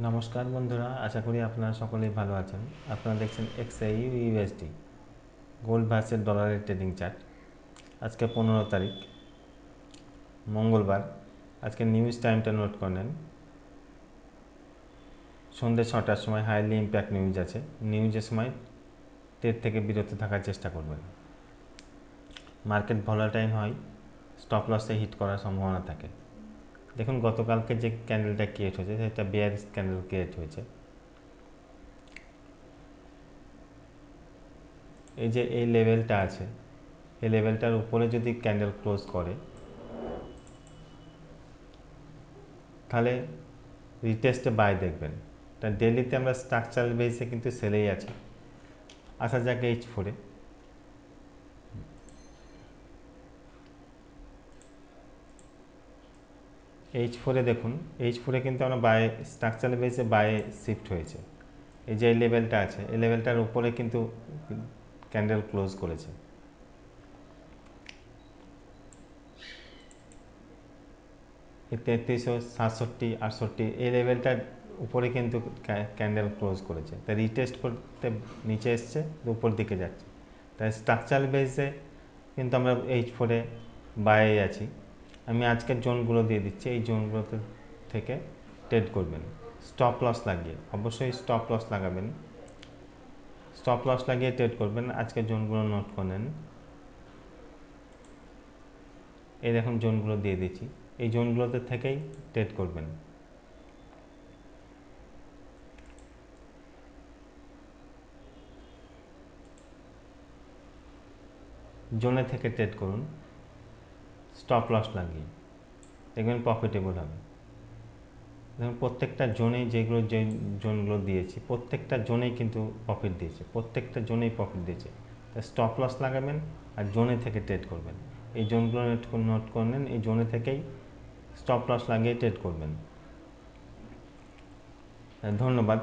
নমস্কার বন্ধুরা, আশা করি আপনারা সকলেই ভালো আছেন। আপনারা দেখছেন এক্সআইইউ ইউএসডি গোল্ড ভার্সেস ডলারের ট্রেডিং চার্ট। আজকে 15 তারিখ মঙ্গলবার। আজকে নিউজ টাইমটা নোট করে নেন। সন্ধ্যে 6টার সময় হাইলি ইম্প্যাক্ট নিউজ আছে। নিউজের সময় ট্রেড থেকে বিরত থাকার চেষ্টা করবেন। মার্কেট ভলাটাইল হয়, স্টপ লসে হিট করার সম্ভাবনা থাকে। দেখুন গতকালকে যে ক্যান্ডেলটা ক্রিয়েট হয়েছে সেটা বেয়ারিশ ক্যান্ডেল ক্রিয়েট হয়েছে। এই যে এই লেভেলটা আছে, এই লেভেলটার উপরে যদি ক্যান্ডেল ক্লোজ করে তাহলে রিটেস্টে বাই দেখবেন। তা ডেলিতে আমরা স্ট্রাকচারাল বেসে কিন্তু সেলেই আছি। আসা যাক H4-এ। H4-এ দেখুন, H4-এ কিন্তু আমরা বাই স্ট্রাকচারাল বেসে বায়ে শিফট হয়েছে। এই যে এই লেভেলটা আছে, এই লেভেলটার উপরে কিন্তু ক্যান্ডেল ক্লোজ করেছে। এই 3367, 68 এই লেভেলটার উপরে কিন্তু ক্যান্ডেল ক্লোজ করেছে। তাই রিটেস্ট করতে নিচে এসছে, উপর দিকে যাচ্ছে। তাই স্ট্রাকচারাল বেসে কিন্তু আমরা H4-এ বাইরে আছি। আমি আজকের জোনগুলো দিয়ে দিচ্ছি, এই জোনগুলোতে থেকে ট্রেড করবেন স্টপ লস লাগিয়ে। অবশ্যই স্টপ লস লাগাবেন, স্টপ লস লাগিয়ে ট্রেড করবেন। আজকের জোনগুলো নোট করে নেন। এই দেখুন জোনগুলো দিয়ে দিচ্ছি, এই জোনগুলোতে থেকেই ট্রেড করবেন। জোনে থেকে ট্রেড করুন স্টপ লস লাগিয়ে, দেখবেন প্রফিটেবল হবে। দেখুন প্রত্যেকটা জোনেই যে জোনগুলো দিয়েছি প্রত্যেকটা জোনেই কিন্তু প্রফিট দিয়েছে, প্রত্যেকটা জোনেই প্রফিট দিয়েছে। তাই স্টপ লস লাগাবেন আর জোনে থেকে ট্রেড করবেন। এই জোনগুলো নোট করে নেন, এই জোনে থেকেই স্টপ লস লাগিয়ে ট্রেড করবেন। ধন্যবাদ।